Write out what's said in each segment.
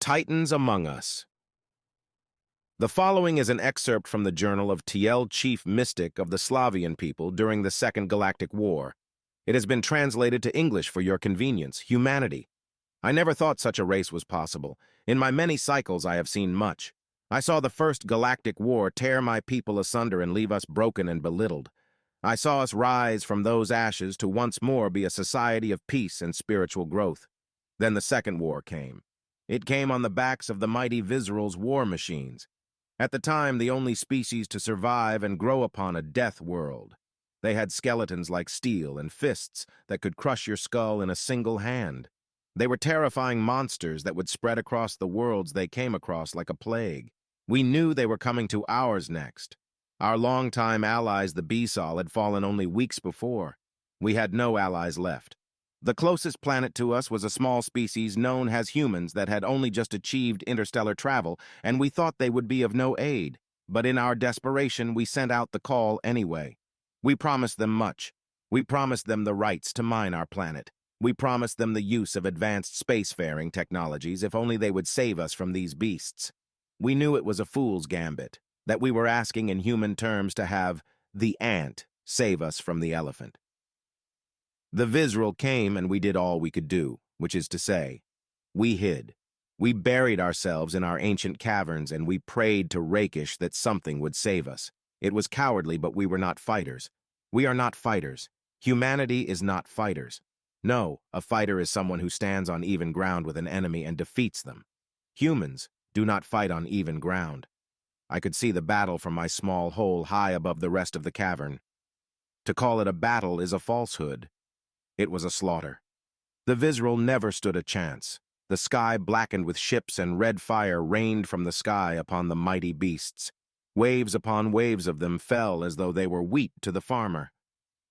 Titans Among Us. The following is an excerpt from the journal of TL, chief mystic of the Slavian people during the Second Galactic War. It has been translated to English for your convenience. Humanity. I never thought such a race was possible. In my many cycles I have seen much. I saw the First Galactic War tear my people asunder and leave us broken and belittled. I saw us rise from those ashes to once more be a society of peace and spiritual growth. Then the Second War came. It came on the backs of the mighty Visceral's war machines. At the time, the only species to survive and grow upon a death world. They had skeletons like steel and fists that could crush your skull in a single hand. They were terrifying monsters that would spread across the worlds they came across like a plague. We knew they were coming to ours next. Our longtime allies, the Beesol, had fallen only weeks before. We had no allies left. The closest planet to us was a small species known as humans that had only just achieved interstellar travel, and we thought they would be of no aid. But in our desperation, we sent out the call anyway. We promised them much. We promised them the rights to mine our planet. We promised them the use of advanced spacefaring technologies if only they would save us from these beasts. We knew it was a fool's gambit, that we were asking in human terms to have the ant save us from the elephant. The Visceral came and we did all we could do, which is to say, we hid. We buried ourselves in our ancient caverns and we prayed to Rakish that something would save us. It was cowardly, but we were not fighters. We are not fighters. Humanity is not fighters. No, a fighter is someone who stands on even ground with an enemy and defeats them. Humans do not fight on even ground. I could see the battle from my small hole high above the rest of the cavern. To call it a battle is a falsehood. It was a slaughter. The Visceral never stood a chance. The sky blackened with ships and red fire rained from the sky upon the mighty beasts. Waves upon waves of them fell as though they were wheat to the farmer.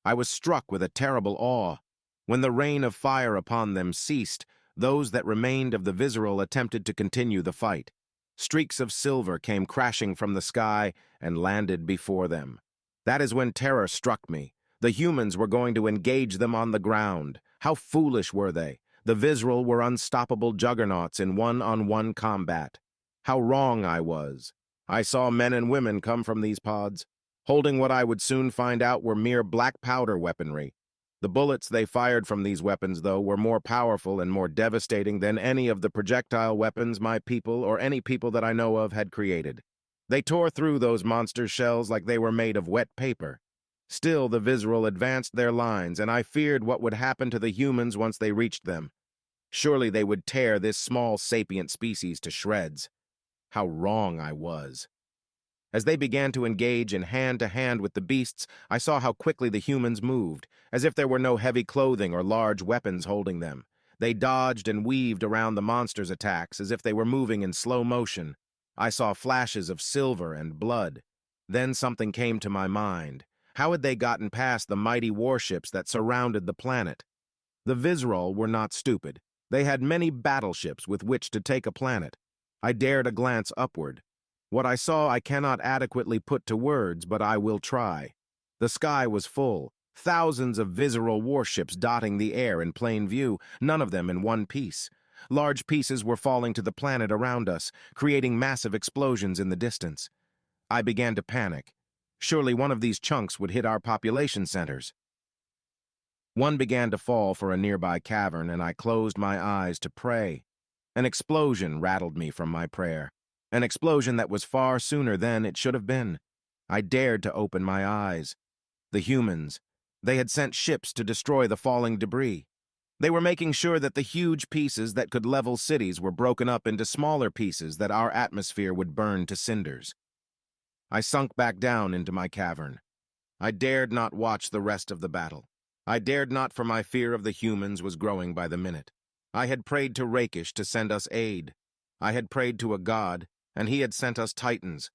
I was struck with a terrible awe. When the rain of fire upon them ceased, those that remained of the Visceral attempted to continue the fight. Streaks of silver came crashing from the sky and landed before them. That is when terror struck me. The humans were going to engage them on the ground. How foolish were they? The Visceral were unstoppable juggernauts in one-on-one combat. How wrong I was. I saw men and women come from these pods, holding what I would soon find out were mere black powder weaponry. The bullets they fired from these weapons, though, were more powerful and more devastating than any of the projectile weapons my people or any people that I know of had created. They tore through those monster shells like they were made of wet paper. Still, the Visceral advanced their lines, and I feared what would happen to the humans once they reached them. Surely they would tear this small sapient species to shreds. How wrong I was. As they began to engage in hand-to-hand with the beasts, I saw how quickly the humans moved, as if there were no heavy clothing or large weapons holding them. They dodged and weaved around the monsters' attacks as if they were moving in slow motion. I saw flashes of silver and blood. Then something came to my mind. How had they gotten past the mighty warships that surrounded the planet? The Visceral were not stupid. They had many battleships with which to take a planet. I dared a glance upward. What I saw I cannot adequately put to words, but I will try. The sky was full, thousands of Visceral warships dotting the air in plain view, none of them in one piece. Large pieces were falling to the planet around us, creating massive explosions in the distance. I began to panic. Surely one of these chunks would hit our population centers. One began to fall for a nearby cavern, and I closed my eyes to pray. An explosion rattled me from my prayer. An explosion that was far sooner than it should have been. I dared to open my eyes. The humans. They had sent ships to destroy the falling debris. They were making sure that the huge pieces that could level cities were broken up into smaller pieces that our atmosphere would burn to cinders. I sunk back down into my cavern. I dared not watch the rest of the battle. I dared not, for my fear of the humans was growing by the minute. I had prayed to Rakish to send us aid. I had prayed to a god, and he had sent us titans.